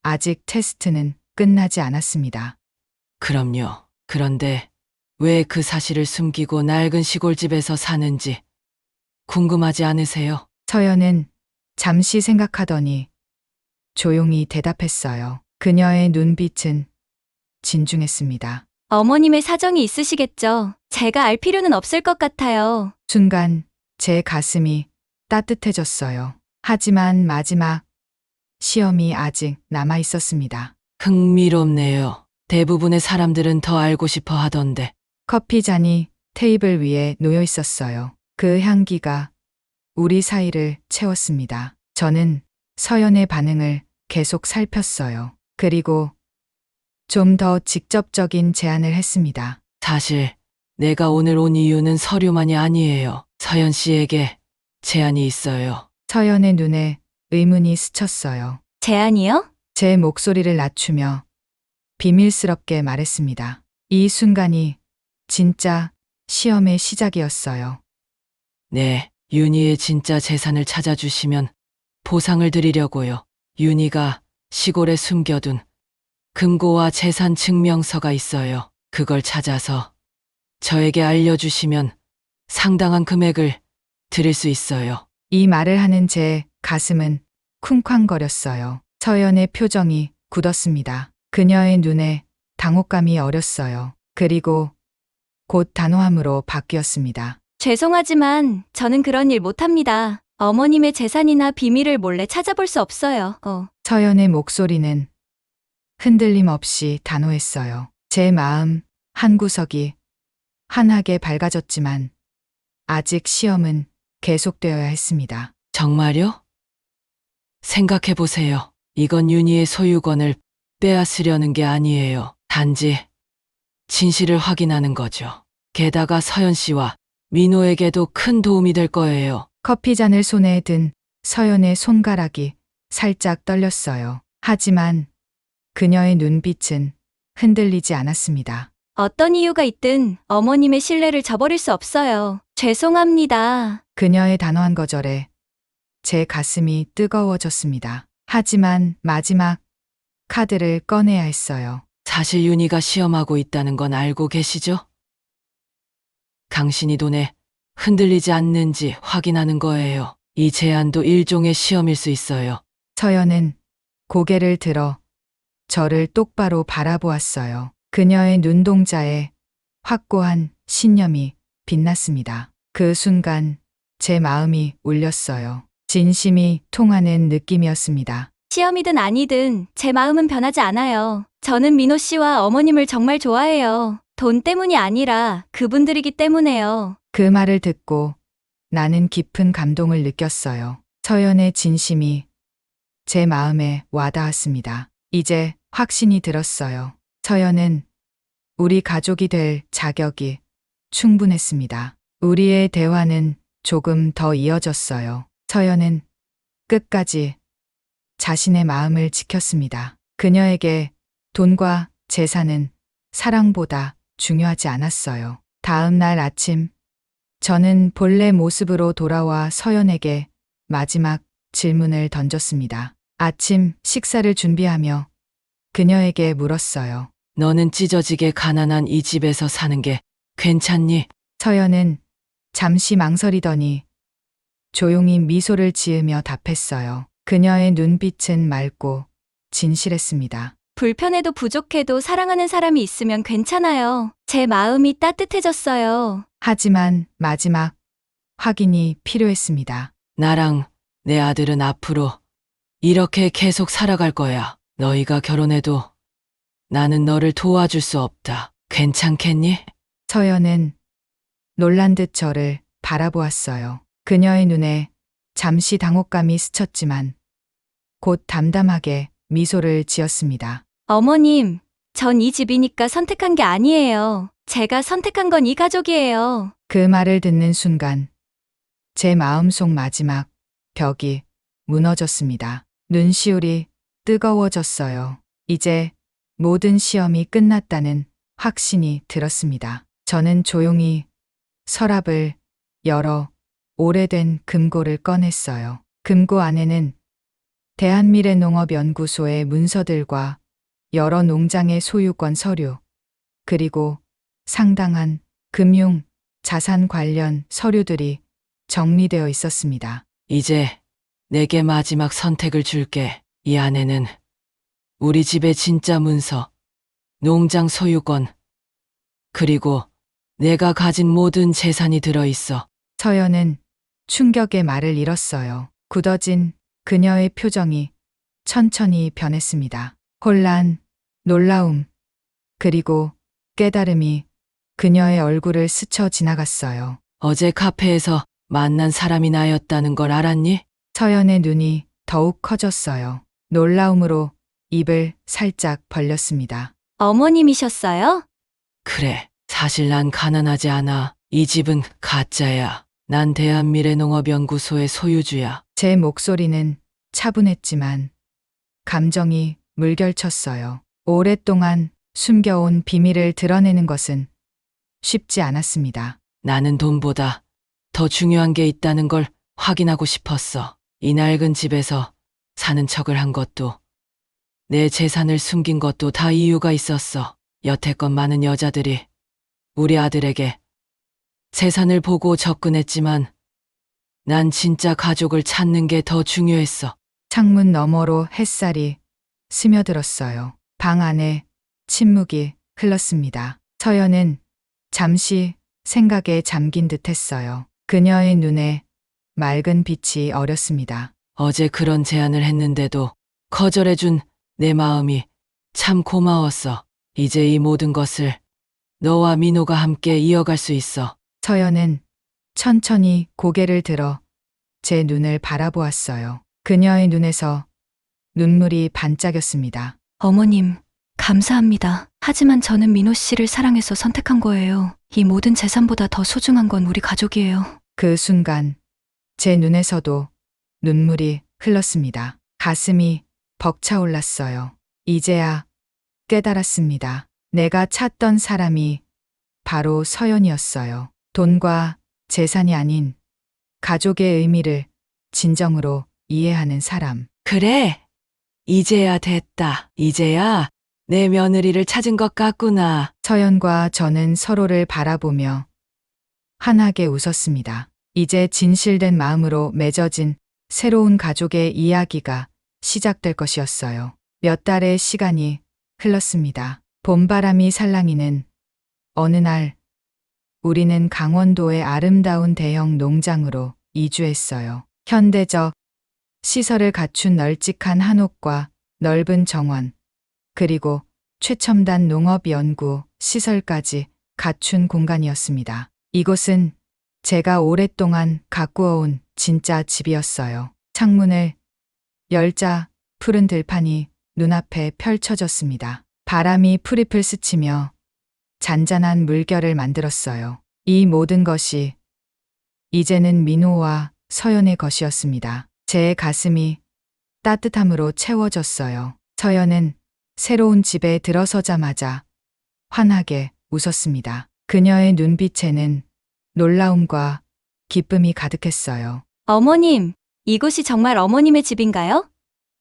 아직 테스트는 끝나지 않았습니다. 그럼요. 그런데 왜 그 사실을 숨기고 낡은 시골집에서 사는지 궁금하지 않으세요? 서연은 잠시 생각하더니 조용히 대답했어요. 그녀의 눈빛은 진중했습니다. 어머님의 사정이 있으시겠죠. 제가 알 필요는 없을 것 같아요. 순간 제 가슴이 따뜻해졌어요. 하지만 마지막 시험이 아직 남아 있었습니다. 흥미롭네요. 대부분의 사람들은 더 알고 싶어 하던데. 커피 잔이 테이블 위에 놓여 있었어요. 그 향기가 우리 사이를 채웠습니다. 저는 서연의 반응을 계속 살폈어요. 그리고 좀 더 직접적인 제안을 했습니다. 사실 내가 오늘 온 이유는 서류만이 아니에요. 서연 씨에게 제안이 있어요. 서연의 눈에 의문이 스쳤어요. 제안이요? 제 목소리를 낮추며 비밀스럽게 말했습니다. 이 순간이 진짜 시험의 시작이었어요. 네, 윤희의 진짜 재산을 찾아주시면 보상을 드리려고요. 윤희가 시골에 숨겨둔 금고와 재산 증명서가 있어요. 그걸 찾아서 저에게 알려주시면 상당한 금액을 드릴 수 있어요. 이 말을 하는 제 가슴은 쿵쾅거렸어요. 서연의 표정이 굳었습니다. 그녀의 눈에 당혹감이 어렸어요. 그리고 곧 단호함으로 바뀌었습니다. 죄송하지만 저는 그런 일 못합니다. 어머님의 재산이나 비밀을 몰래 찾아볼 수 없어요. 서연의 목소리는 흔들림 없이 단호했어요. 제 마음 한구석이 환하게 밝아졌지만 아직 시험은 계속되어야 했습니다. 정말요? 생각해보세요. 이건 윤희의 소유권을 빼앗으려는 게 아니에요. 단지 진실을 확인하는 거죠. 게다가 서연 씨와 민호에게도 큰 도움이 될 거예요. 커피 잔을 손에 든 서연의 손가락이 살짝 떨렸어요. 하지만 그녀의 눈빛은 흔들리지 않았습니다. 어떤 이유가 있든 어머님의 신뢰를 저버릴 수 없어요. 죄송합니다. 그녀의 단호한 거절에 제 가슴이 뜨거워졌습니다. 하지만 마지막 카드를 꺼내야 했어요. 사실 윤희가 시험하고 있다는 건 알고 계시죠? 당신이 돈에 흔들리지 않는지 확인하는 거예요. 이 제안도 일종의 시험일 수 있어요. 서연은 고개를 들어 저를 똑바로 바라보았어요. 그녀의 눈동자에 확고한 신념이 빛났습니다. 그 순간 제 마음이 울렸어요. 진심이 통하는 느낌이었습니다. 시험이든 아니든 제 마음은 변하지 않아요. 저는 민호 씨와 어머님을 정말 좋아해요. 돈 때문이 아니라 그분들이기 때문에요. 그 말을 듣고 나는 깊은 감동을 느꼈어요. 서연의 진심이 제 마음에 와닿았습니다. 이제 확신이 들었어요. 서연은 우리 가족이 될 자격이 충분했습니다. 우리의 대화는 조금 더 이어졌어요. 서연은 끝까지 자신의 마음을 지켰습니다. 그녀에게 돈과 재산은 사랑보다 중요하지 않았어요. 다음 날 아침, 저는 본래 모습으로 돌아와 서연에게 마지막 질문을 던졌습니다. 아침 식사를 준비하며 그녀에게 물었어요. 너는 찢어지게 가난한 이 집에서 사는 게 괜찮니? 서연은 잠시 망설이더니 조용히 미소를 지으며 답했어요. 그녀의 눈빛은 맑고 진실했습니다. 불편해도 부족해도 사랑하는 사람이 있으면 괜찮아요. 제 마음이 따뜻해졌어요. 하지만 마지막 확인이 필요했습니다. 나랑 내 아들은 앞으로 이렇게 계속 살아갈 거야. 너희가 결혼해도 나는 너를 도와줄 수 없다. 괜찮겠니? 서연은 놀란 듯 저를 바라보았어요. 그녀의 눈에 잠시 당혹감이 스쳤지만 곧 담담하게 미소를 지었습니다. 어머님, 전 이 집이니까 선택한 게 아니에요. 제가 선택한 건 이 가족이에요. 그 말을 듣는 순간 제 마음속 마지막 벽이 무너졌습니다. 눈시울이 뜨거워졌어요. 이제 모든 시험이 끝났다는 확신이 들었습니다. 저는 조용히 서랍을 열어 오래된 금고를 꺼냈어요. 금고 안에는 대한미래농업연구소의 문서들과 여러 농장의 소유권 서류, 그리고 상당한 금융, 자산 관련 서류들이 정리되어 있었습니다. 이제 내게 마지막 선택을 줄게. 이 안에는 우리 집의 진짜 문서, 농장 소유권, 그리고 내가 가진 모든 재산이 들어있어. 서연은 충격의 말을 잃었어요. 굳어진 그녀의 표정이 천천히 변했습니다. 혼란, 놀라움, 그리고 깨달음이 그녀의 얼굴을 스쳐 지나갔어요. 어제 카페에서 만난 사람이 나였다는 걸 알았니? 서연의 눈이 더욱 커졌어요. 놀라움으로 입을 살짝 벌렸습니다. 어머님이셨어요? 그래, 사실 난 가난하지 않아. 이 집은 가짜야. 난 대한미래농업연구소의 소유주야. 제 목소리는 차분했지만 감정이 물결쳤어요. 오랫동안 숨겨온 비밀을 드러내는 것은 쉽지 않았습니다. 나는 돈보다 더 중요한 게 있다는 걸 확인하고 싶었어. 이 낡은 집에서 사는 척을 한 것도, 내 재산을 숨긴 것도 다 이유가 있었어. 여태껏 많은 여자들이 우리 아들에게 재산을 보고 접근했지만 난 진짜 가족을 찾는 게 더 중요했어. 창문 너머로 햇살이 스며들었어요. 방 안에 침묵이 흘렀습니다. 서연은 잠시 생각에 잠긴 듯 했어요. 그녀의 눈에 맑은 빛이 어렸습니다. 어제 그런 제안을 했는데도 거절해준 내 마음이 참 고마웠어. 이제 이 모든 것을 너와 민호가 함께 이어갈 수 있어. 서연은 천천히 고개를 들어 제 눈을 바라보았어요. 그녀의 눈에서 눈물이 반짝였습니다. 어머님, 감사합니다. 하지만 저는 민호 씨를 사랑해서 선택한 거예요. 이 모든 재산보다 더 소중한 건 우리 가족이에요. 그 순간 제 눈에서도 눈물이 흘렀습니다. 가슴이 벅차올랐어요. 이제야 깨달았습니다. 내가 찾던 사람이 바로 서연이었어요. 돈과 재산이 아닌 가족의 의미를 진정으로 이해하는 사람. 그래, 이제야 됐다. 이제야 내 며느리를 찾은 것 같구나. 서연과 저는 서로를 바라보며 환하게 웃었습니다. 이제 진실된 마음으로 맺어진 새로운 가족의 이야기가 시작될 것이었어요. 몇 달의 시간이 흘렀습니다. 봄바람이 살랑이는 어느 날 우리는 강원도의 아름다운 대형 농장으로 이주했어요. 현대적 시설을 갖춘 널찍한 한옥과 넓은 정원, 그리고 최첨단 농업 연구 시설까지 갖춘 공간이었습니다. 이곳은 제가 오랫동안 가꾸어온 진짜 집이었어요. 창문을 열자 푸른 들판이 눈앞에 펼쳐졌습니다. 바람이 풀잎을 스치며 잔잔한 물결을 만들었어요. 이 모든 것이 이제는 민호와 서연의 것이었습니다. 제 가슴이 따뜻함으로 채워졌어요. 서연은 새로운 집에 들어서자마자 환하게 웃었습니다. 그녀의 눈빛에는 놀라움과 기쁨이 가득했어요. 어머님, 이곳이 정말 어머님의 집인가요?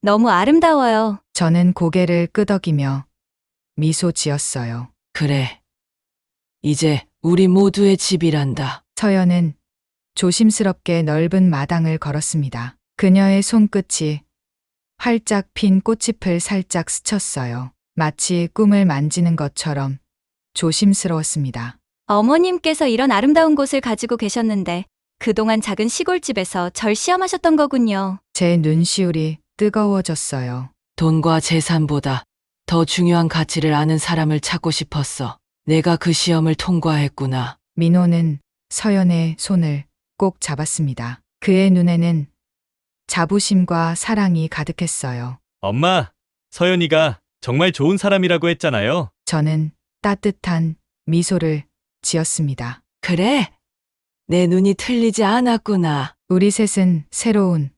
너무 아름다워요. 저는 고개를 끄덕이며 미소 지었어요. 그래. 이제 우리 모두의 집이란다. 서연은 조심스럽게 넓은 마당을 걸었습니다. 그녀의 손끝이 활짝 핀 꽃잎을 살짝 스쳤어요. 마치 꿈을 만지는 것처럼 조심스러웠습니다. 어머님께서 이런 아름다운 곳을 가지고 계셨는데 그동안 작은 시골집에서 절 시험하셨던 거군요. 제 눈시울이 뜨거워졌어요. 돈과 재산보다 더 중요한 가치를 아는 사람을 찾고 싶었어. 내가 그 시험을 통과했구나. 민호는 서연의 손을 꼭 잡았습니다. 그의 눈에는 자부심과 사랑이 가득했어요. 엄마, 서연이가 정말 좋은 사람이라고 했잖아요. 저는 따뜻한 미소를 지었습니다. 그래? 내 눈이 틀리지 않았구나. 우리 셋은 새로운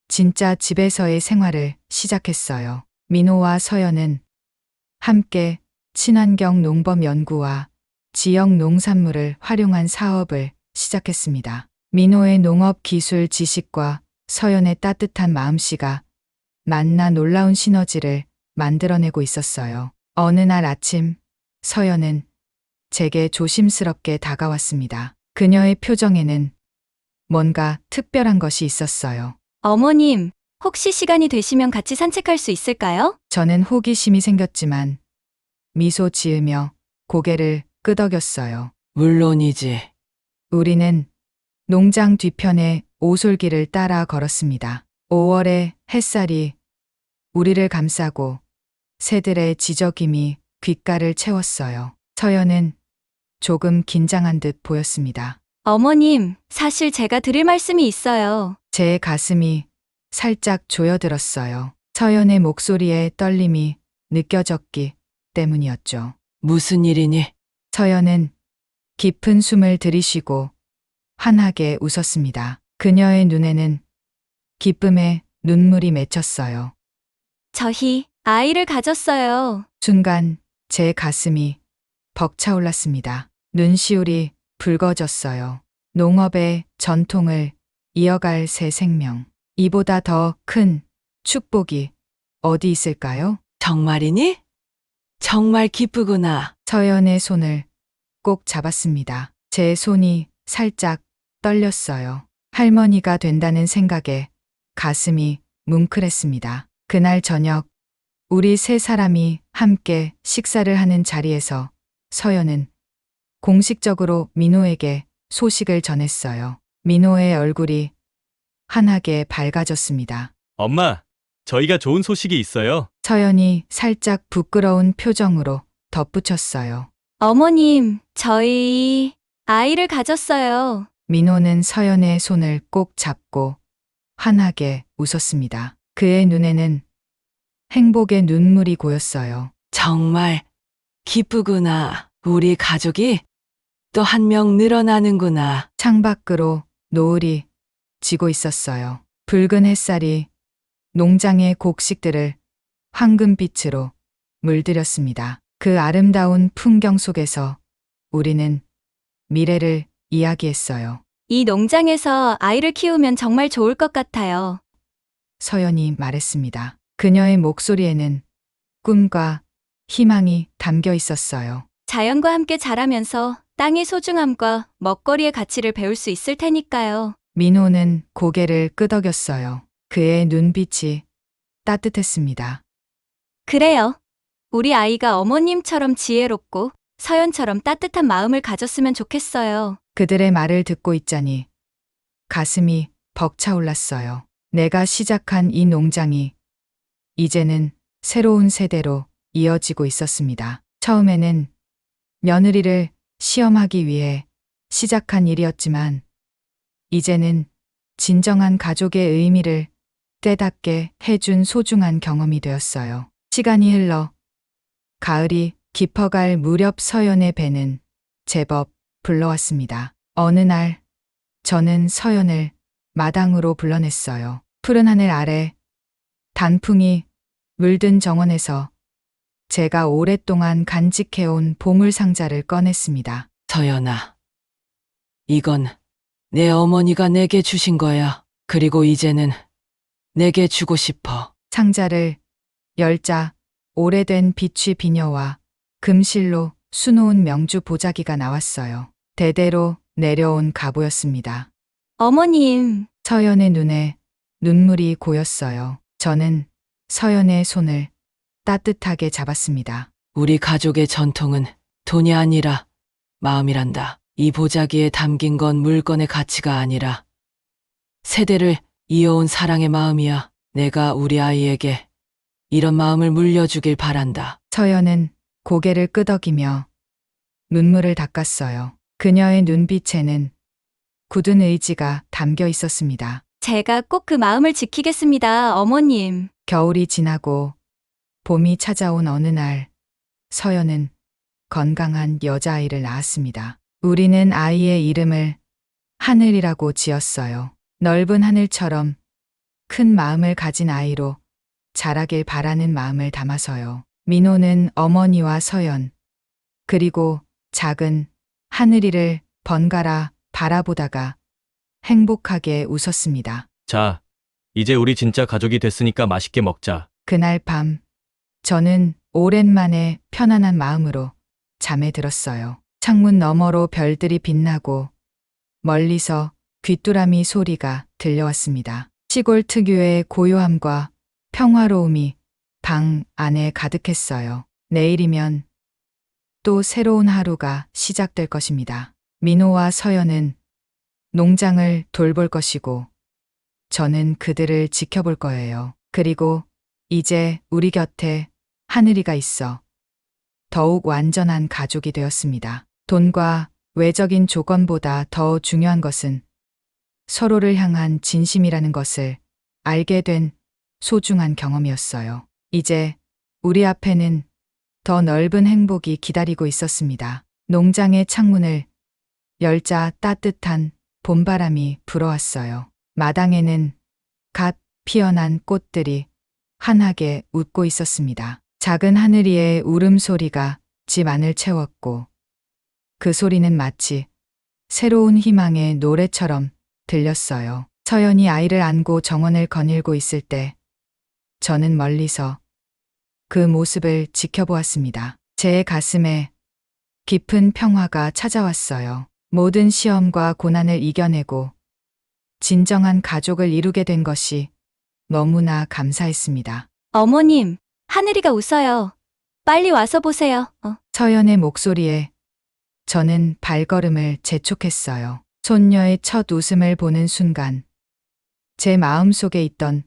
진짜 집에서의 생활을 시작했어요. 민호와 서연은 함께 친환경 농법 연구와 지역 농산물을 활용한 사업을 시작했습니다. 민호의 농업 기술 지식과 서연의 따뜻한 마음씨가 만나 놀라운 시너지를 만들어내고 있었어요. 어느 날 아침 서연은 제게 조심스럽게 다가왔습니다. 그녀의 표정에는 뭔가 특별한 것이 있었어요. 어머님, 혹시 시간이 되시면 같이 산책할 수 있을까요? 저는 호기심이 생겼지만 미소 지으며 고개를 끄덕였어요. 물론이지. 우리는 농장 뒤편의 오솔길을 따라 걸었습니다. 5월의 햇살이 우리를 감싸고 새들의 지저귀미 귓가를 채웠어요. 서연은 조금 긴장한 듯 보였습니다. 어머님, 사실 제가 드릴 말씀이 있어요. 제 가슴이 살짝 조여들었어요. 서연의 목소리에 떨림이 느껴졌기 때문이었죠. 무슨 일이니? 서연은 깊은 숨을 들이쉬고 환하게 웃었습니다. 그녀의 눈에는 기쁨의 눈물이 맺혔어요. 저희 아이를 가졌어요. 순간 제 가슴이 벅차올랐습니다. 눈시울이 붉어졌어요. 농업의 전통을 이어갈 새 생명. 이보다 더 큰 축복이 어디 있을까요? 정말이니? 정말 기쁘구나. 서연의 손을 꼭 잡았습니다. 제 손이 살짝 떨렸어요. 할머니가 된다는 생각에 가슴이 뭉클했습니다. 그날 저녁 우리 세 사람이 함께 식사를 하는 자리에서 서연은 공식적으로 민호에게 소식을 전했어요. 민호의 얼굴이 환하게 밝아졌습니다. 엄마, 저희가 좋은 소식이 있어요. 서연이 살짝 부끄러운 표정으로 덧붙였어요. 어머님, 저희 아이를 가졌어요. 민호는 서연의 손을 꼭 잡고 환하게 웃었습니다. 그의 눈에는 행복의 눈물이 고였어요. 정말 기쁘구나. 우리 가족이 또 한 명 늘어나는구나. 창밖으로 노을이 지고 있었어요. 붉은 햇살이 농장의 곡식들을 황금빛으로 물들였습니다. 그 아름다운 풍경 속에서 우리는 미래를 이야기했어요. 이 농장에서 아이를 키우면 정말 좋을 것 같아요. 서연이 말했습니다. 그녀의 목소리에는 꿈과 희망이 담겨 있었어요. 자연과 함께 자라면서 땅의 소중함과 먹거리의 가치를 배울 수 있을 테니까요. 민호는 고개를 끄덕였어요. 그의 눈빛이 따뜻했습니다. 그래요. 우리 아이가 어머님처럼 지혜롭고 서연처럼 따뜻한 마음을 가졌으면 좋겠어요. 그들의 말을 듣고 있자니 가슴이 벅차올랐어요. 내가 시작한 이 농장이 이제는 새로운 세대로 이어지고 있었습니다. 처음에는 며느리를 시험하기 위해 시작한 일이었지만 이제는 진정한 가족의 의미를 깨닫게 해준 소중한 경험이 되었어요. 시간이 흘러 가을이 깊어갈 무렵 서연의 배는 제법 불러왔습니다. 어느 날 저는 서연을 마당으로 불러냈어요. 푸른 하늘 아래 단풍이 물든 정원에서 제가 오랫동안 간직해온 보물 상자를 꺼냈습니다. 서연아, 이건 내 어머니가 내게 주신 거야. 그리고 이제는 내게 주고 싶어. 상자를 열자 오래된 비취 비녀와 금실로 수놓은 명주 보자기가 나왔어요. 대대로 내려온 가보였습니다. 어머님, 서연의 눈에 눈물이 고였어요. 저는 서연의 손을 따뜻하게 잡았습니다. 우리 가족의 전통은 돈이 아니라 마음이란다. 이 보자기에 담긴 건 물건의 가치가 아니라 세대를 이어온 사랑의 마음이야. 내가 우리 아이에게 이런 마음을 물려주길 바란다. 서연은 고개를 끄덕이며 눈물을 닦았어요. 그녀의 눈빛에는 굳은 의지가 담겨 있었습니다. 제가 꼭 그 마음을 지키겠습니다, 어머님. 겨울이 지나고 봄이 찾아온 어느 날 서연은 건강한 여자아이를 낳았습니다. 우리는 아이의 이름을 하늘이라고 지었어요. 넓은 하늘처럼 큰 마음을 가진 아이로 자라길 바라는 마음을 담아서요. 민호는 어머니와 서연 그리고 작은 하늘이를 번갈아 바라보다가 행복하게 웃었습니다. 자, 이제 우리 진짜 가족이 됐으니까 맛있게 먹자. 그날 밤 저는 오랜만에 편안한 마음으로 잠에 들었어요. 창문 너머로 별들이 빛나고 멀리서 귀뚜라미 소리가 들려왔습니다. 시골 특유의 고요함과 평화로움이 방 안에 가득했어요. 내일이면 또 새로운 하루가 시작될 것입니다. 민호와 서연은 농장을 돌볼 것이고 저는 그들을 지켜볼 거예요. 그리고 이제 우리 곁에 하늘이가 있어 더욱 완전한 가족이 되었습니다. 돈과 외적인 조건보다 더 중요한 것은 서로를 향한 진심이라는 것을 알게 된 소중한 경험이었어요. 이제 우리 앞에는 더 넓은 행복이 기다리고 있었습니다. 농장의 창문을 열자 따뜻한 봄바람이 불어왔어요. 마당에는 갓 피어난 꽃들이 환하게 웃고 있었습니다. 작은 하늘이의 울음소리가 집 안을 채웠고 그 소리는 마치 새로운 희망의 노래처럼 들렸어요. 서연이 아이를 안고 정원을 거닐고 있을 때 저는 멀리서 그 모습을 지켜보았습니다. 제 가슴에 깊은 평화가 찾아왔어요. 모든 시험과 고난을 이겨내고 진정한 가족을 이루게 된 것이 너무나 감사했습니다. 어머님, 하늘이가 웃어요. 빨리 와서 보세요. 서연의 목소리에 저는 발걸음을 재촉했어요. 손녀의 첫 웃음을 보는 순간 제 마음속에 있던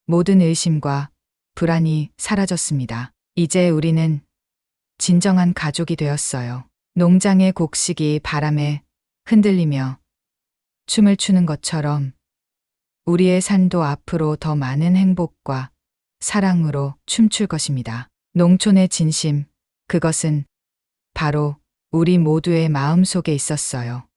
모든 의심과 불안이 사라졌습니다. 이제 우리는 진정한 가족이 되었어요. 농장의 곡식이 바람에 흔들리며 춤을 추는 것처럼 우리의 삶도 앞으로 더 많은 행복과 사랑으로 춤출 것입니다. 농촌의 진심, 그것은 바로 우리 모두의 마음 속에 있었어요.